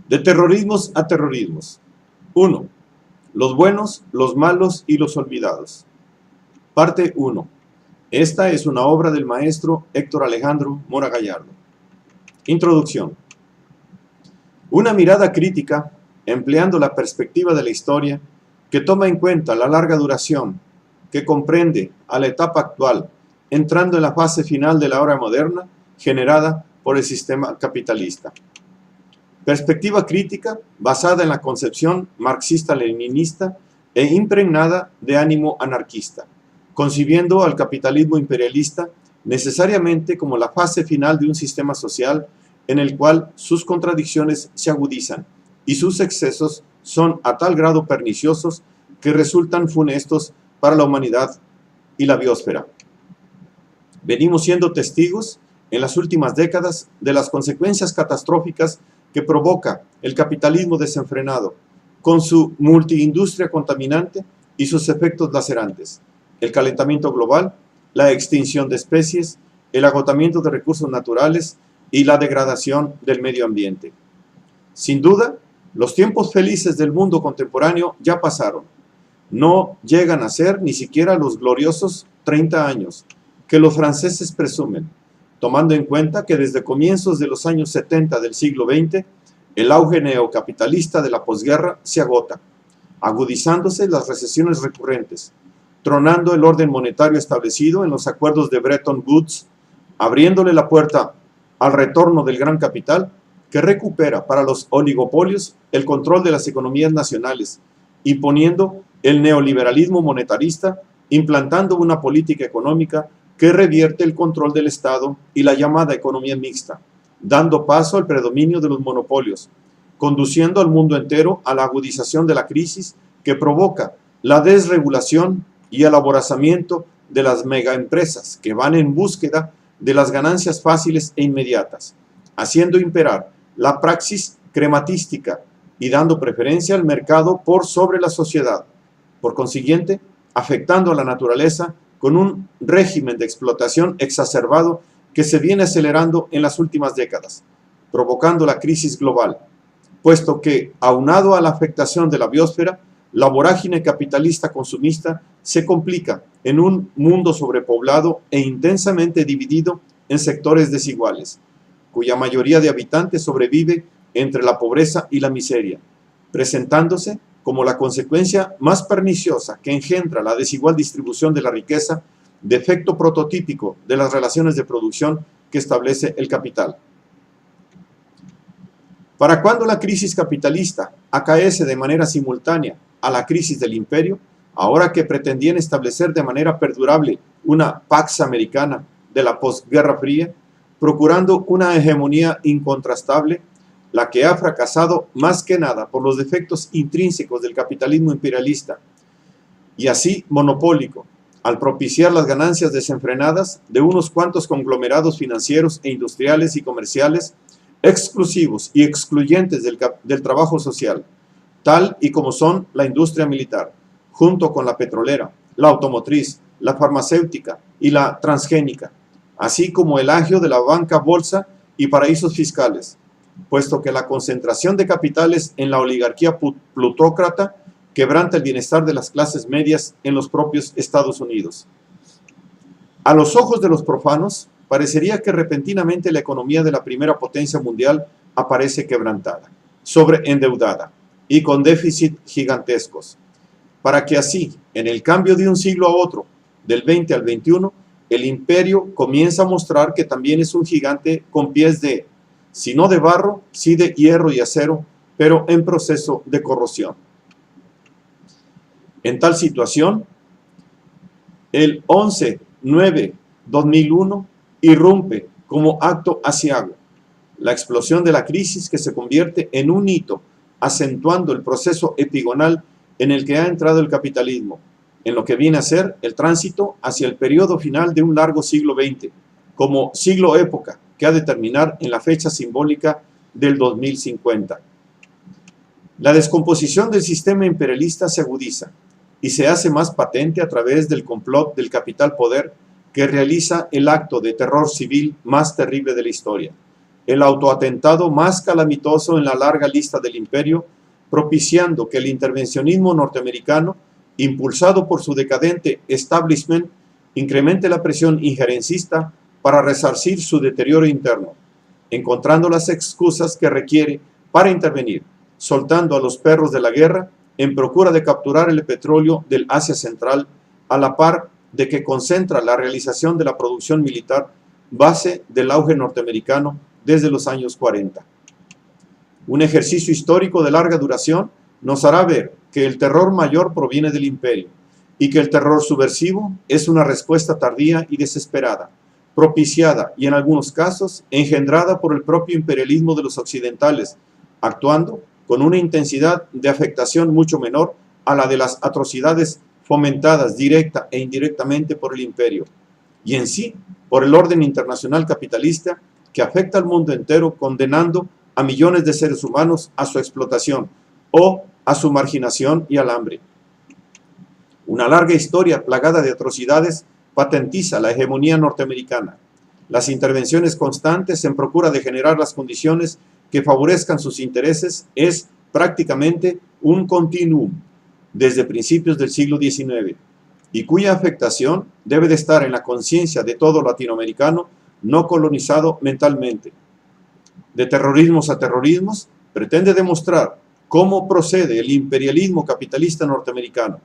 De terrorismos a terrorismos. 1. Los buenos, los malos y los olvidados. Parte 1. Esta es una obra del maestro Héctor Alejandro Mora Gallardo. Introducción. Una mirada crítica, empleando la perspectiva de la historia, que toma en cuenta la larga duración, que comprende a la etapa actual, entrando en la fase final de la era moderna, generada por el sistema capitalista. Perspectiva crítica basada en la concepción marxista-leninista e impregnada de ánimo anarquista, concibiendo al capitalismo imperialista necesariamente como la fase final de un sistema social en el cual sus contradicciones se agudizan y sus excesos son a tal grado perniciosos que resultan funestos para la humanidad y la biosfera. Venimos siendo testigos en las últimas décadas de las consecuencias catastróficas que provoca el capitalismo desenfrenado, con su multiindustria contaminante y sus efectos lacerantes, el calentamiento global, la extinción de especies, el agotamiento de recursos naturales y la degradación del medio ambiente. Sin duda, los tiempos felices del mundo contemporáneo ya pasaron. No llegan a ser ni siquiera los gloriosos 30 años que los franceses presumen, tomando en cuenta que desde comienzos de los años 70 del siglo XX, el auge neocapitalista de la posguerra se agota, agudizándose las recesiones recurrentes, tronando el orden monetario establecido en los acuerdos de Bretton Woods, abriéndole la puerta al retorno del gran capital que recupera para los oligopolios el control de las economías nacionales, imponiendo el neoliberalismo monetarista, implantando una política económica que revierte el control del Estado y la llamada economía mixta, dando paso al predominio de los monopolios, conduciendo al mundo entero a la agudización de la crisis que provoca la desregulación y el aborazamiento de las megaempresas que van en búsqueda de las ganancias fáciles e inmediatas, haciendo imperar la praxis crematística y dando preferencia al mercado por sobre la sociedad, por consiguiente, afectando a la naturaleza con un régimen de explotación exacerbado que se viene acelerando en las últimas décadas, provocando la crisis global, puesto que, aunado a la afectación de la biosfera, la vorágine capitalista consumista se complica en un mundo sobrepoblado e intensamente dividido en sectores desiguales, cuya mayoría de habitantes sobrevive entre la pobreza y la miseria, presentándose como la consecuencia más perniciosa que engendra la desigual distribución de la riqueza, defecto prototípico de las relaciones de producción que establece el capital. Para cuando la crisis capitalista acaece de manera simultánea a la crisis del imperio, ahora que pretendían establecer de manera perdurable una Pax Americana de la posguerra fría, procurando una hegemonía incontrastable, la que ha fracasado más que nada por los defectos intrínsecos del capitalismo imperialista y así monopólico, al propiciar las ganancias desenfrenadas de unos cuantos conglomerados financieros e industriales y comerciales exclusivos y excluyentes del trabajo social, tal y como son la industria militar, junto con la petrolera, la automotriz, la farmacéutica y la transgénica, así como el agio de la banca bolsa y paraísos fiscales, puesto que la concentración de capitales en la oligarquía plutócrata quebranta el bienestar de las clases medias en los propios Estados Unidos. A los ojos de los profanos, parecería que repentinamente la economía de la primera potencia mundial aparece quebrantada, sobreendeudada y con déficit gigantescos, para que así, en el cambio de un siglo a otro, del 20 al 21, el imperio comienza a mostrar que también es un gigante con pies de, si no de barro, sí de hierro y acero, pero en proceso de corrosión. En tal situación, el 11/9/2001 irrumpe como acto aciago la explosión de la crisis que se convierte en un hito, acentuando el proceso epigonal en el que ha entrado el capitalismo, en lo que viene a ser el tránsito hacia el periodo final de un largo siglo XX, como siglo-época que ha de terminar en la fecha simbólica del 2050. La descomposición del sistema imperialista se agudiza y se hace más patente a través del complot del capital poder que realiza el acto de terror civil más terrible de la historia, el autoatentado más calamitoso en la larga lista del imperio, propiciando que el intervencionismo norteamericano, impulsado por su decadente establishment, incremente la presión injerencista para resarcir su deterioro interno, encontrando las excusas que requiere para intervenir, soltando a los perros de la guerra en procura de capturar el petróleo del Asia Central, a la par de que concentra la realización de la producción militar, base del auge norteamericano desde los años 40. Un ejercicio histórico de larga duración nos hará ver que el terror mayor proviene del imperio y que el terror subversivo es una respuesta tardía y desesperada, propiciada y en algunos casos engendrada por el propio imperialismo de los occidentales, actuando con una intensidad de afectación mucho menor a la de las atrocidades fomentadas directa e indirectamente por el imperio, y en sí por el orden internacional capitalista que afecta al mundo entero, condenando a millones de seres humanos a su explotación o a su marginación y al hambre. Una larga historia plagada de atrocidades patentiza la hegemonía norteamericana. Las intervenciones constantes en procura de generar las condiciones que favorezcan sus intereses es prácticamente un continuum desde principios del siglo XIX, y cuya afectación debe de estar en la conciencia de todo latinoamericano no colonizado mentalmente. De terrorismos a terrorismos, pretende demostrar cómo procede el imperialismo capitalista norteamericano,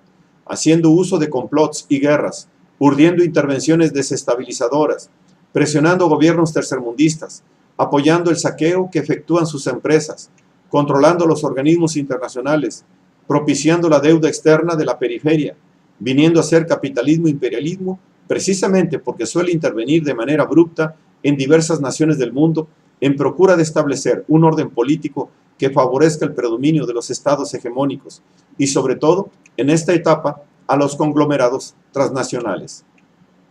haciendo uso de complots y guerras, urdiendo intervenciones desestabilizadoras, presionando gobiernos tercermundistas, apoyando el saqueo que efectúan sus empresas, controlando los organismos internacionales, propiciando la deuda externa de la periferia, viniendo a ser capitalismo-imperialismo, precisamente porque suele intervenir de manera abrupta en diversas naciones del mundo en procura de establecer un orden político que favorezca el predominio de los estados hegemónicos y, sobre todo, en esta etapa, a los conglomerados transnacionales.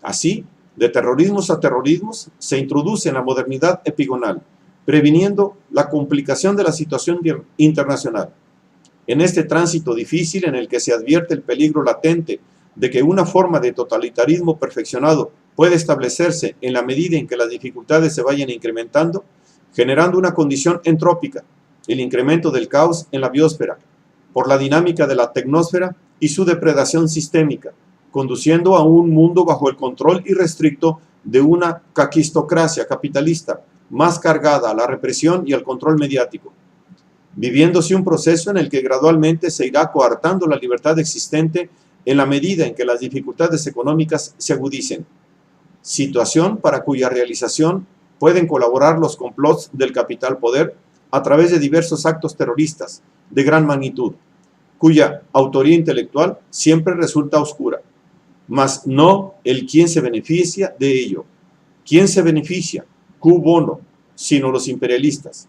Así, de terrorismos a terrorismos, se introduce en la modernidad epigonal, previniendo la complicación de la situación internacional. En este tránsito difícil en el que se advierte el peligro latente de que una forma de totalitarismo perfeccionado puede establecerse en la medida en que las dificultades se vayan incrementando, generando una condición entrópica, el incremento del caos en la biosfera, por la dinámica de la tecnosfera y su depredación sistémica, conduciendo a un mundo bajo el control irrestricto de una caquistocracia capitalista, más cargada a la represión y al control mediático, viviéndose un proceso en el que gradualmente se irá coartando la libertad existente en la medida en que las dificultades económicas se agudicen, situación para cuya realización pueden colaborar los complots del capital poder a través de diversos actos terroristas de gran magnitud, cuya autoría intelectual siempre resulta oscura, mas no el quien se beneficia de ello. ¿Quién se beneficia? Cui bono, sino los imperialistas.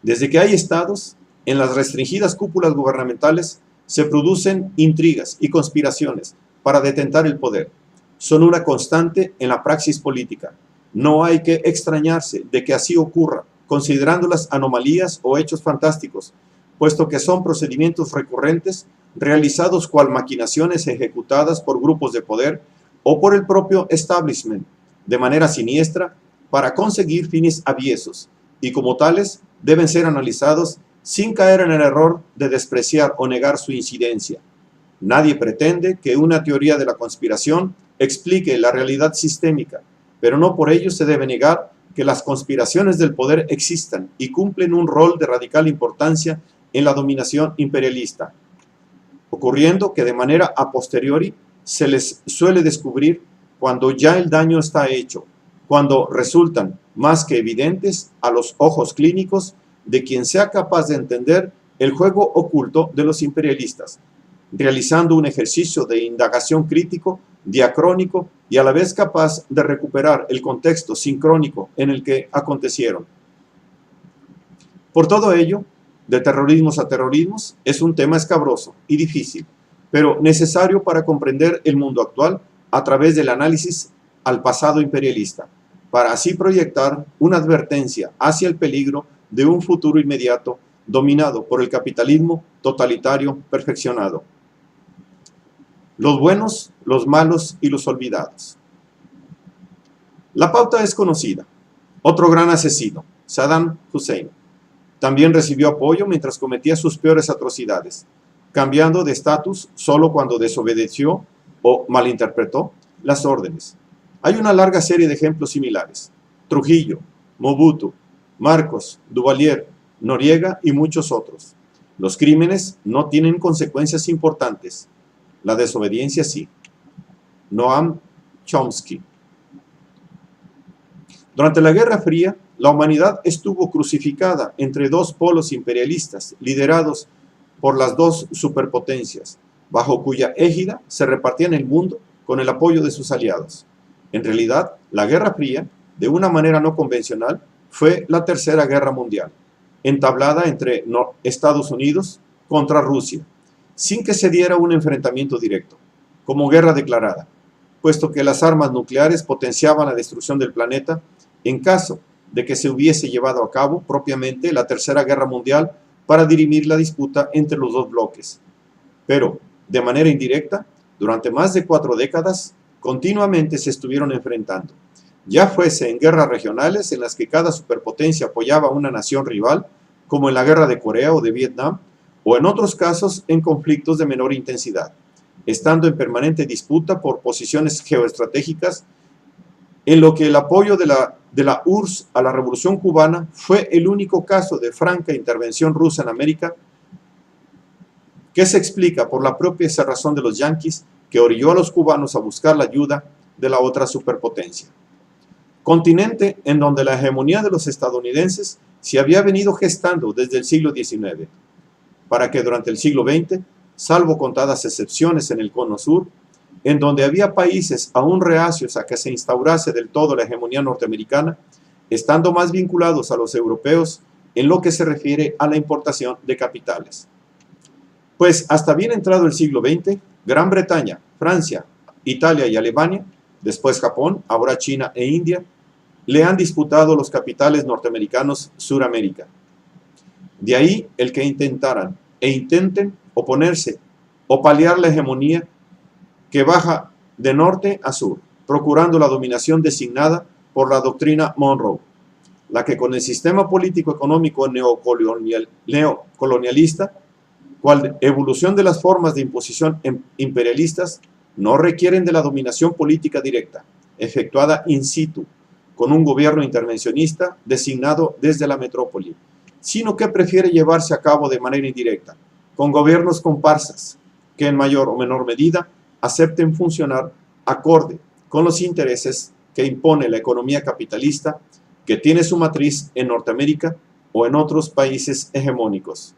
Desde que hay estados, en las restringidas cúpulas gubernamentales se producen intrigas y conspiraciones para detentar el poder. Son una constante en la praxis política. No hay que extrañarse de que así ocurra, considerándolas anomalías o hechos fantásticos, puesto que son procedimientos recurrentes realizados cual maquinaciones ejecutadas por grupos de poder o por el propio establishment, de manera siniestra, para conseguir fines aviesos, y como tales deben ser analizados sin caer en el error de despreciar o negar su incidencia. Nadie pretende que una teoría de la conspiración explique la realidad sistémica, pero no por ello se debe negar que las conspiraciones del poder existan y cumplen un rol de radical importancia en la dominación imperialista, ocurriendo que de manera a posteriori se les suele descubrir cuando ya el daño está hecho, cuando resultan más que evidentes a los ojos clínicos de quien sea capaz de entender el juego oculto de los imperialistas, realizando un ejercicio de indagación crítico, diacrónico y a la vez capaz de recuperar el contexto sincrónico en el que acontecieron. Por todo ello, de terrorismos a terrorismos es un tema escabroso y difícil, pero necesario para comprender el mundo actual a través del análisis al pasado imperialista, para así proyectar una advertencia hacia el peligro de un futuro inmediato dominado por el capitalismo totalitario perfeccionado. Los buenos, los malos y los olvidados. La pauta es conocida. Otro gran asesino, Saddam Hussein, también recibió apoyo mientras cometía sus peores atrocidades, cambiando de estatus solo cuando desobedeció o malinterpretó las órdenes. Hay una larga serie de ejemplos similares: Trujillo, Mobutu, Marcos, Duvalier, Noriega y muchos otros. Los crímenes no tienen consecuencias importantes, la desobediencia sí. Noam Chomsky. Durante la Guerra Fría, la humanidad estuvo crucificada entre dos polos imperialistas liderados por las dos superpotencias, bajo cuya égida se repartían el mundo con el apoyo de sus aliados. En realidad, la Guerra Fría, de una manera no convencional, fue la Tercera Guerra Mundial, entablada entre Estados Unidos contra Rusia, sin que se diera un enfrentamiento directo, como guerra declarada, puesto que las armas nucleares potenciaban la destrucción del planeta en caso de que se hubiese llevado a cabo propiamente la Tercera Guerra Mundial para dirimir la disputa entre los dos bloques. Pero, de manera indirecta, durante más de 4 décadas, continuamente se estuvieron enfrentando, ya fuese en guerras regionales en las que cada superpotencia apoyaba a una nación rival, como en la guerra de Corea o de Vietnam, o en otros casos en conflictos de menor intensidad, estando en permanente disputa por posiciones geoestratégicas, en lo que el apoyo de la URSS a la Revolución Cubana fue el único caso de franca intervención rusa en América, que se explica por la propia cerrazón de los yanquis que orilló a los cubanos a buscar la ayuda de la otra superpotencia. Continente en donde la hegemonía de los estadounidenses se había venido gestando desde el siglo XIX, para que durante el siglo XX, salvo contadas excepciones en el cono sur, en donde había países aún reacios a que se instaurase del todo la hegemonía norteamericana, estando más vinculados a los europeos en lo que se refiere a la importación de capitales. Pues hasta bien entrado el siglo XX, Gran Bretaña, Francia, Italia y Alemania, después Japón, ahora China e India, le han disputado los capitales norteamericanos Suramérica. De ahí el que intentaran e intenten oponerse o paliar la hegemonía que baja de norte a sur, procurando la dominación designada por la doctrina Monroe, la que con el sistema político-económico neocolonialista, cual evolución de las formas de imposición imperialistas, no requieren de la dominación política directa, efectuada in situ, con un gobierno intervencionista designado desde la metrópoli, sino que prefiere llevarse a cabo de manera indirecta, con gobiernos comparsas, que en mayor o menor medida acepten funcionar acorde con los intereses que impone la economía capitalista que tiene su matriz en Norteamérica o en otros países hegemónicos.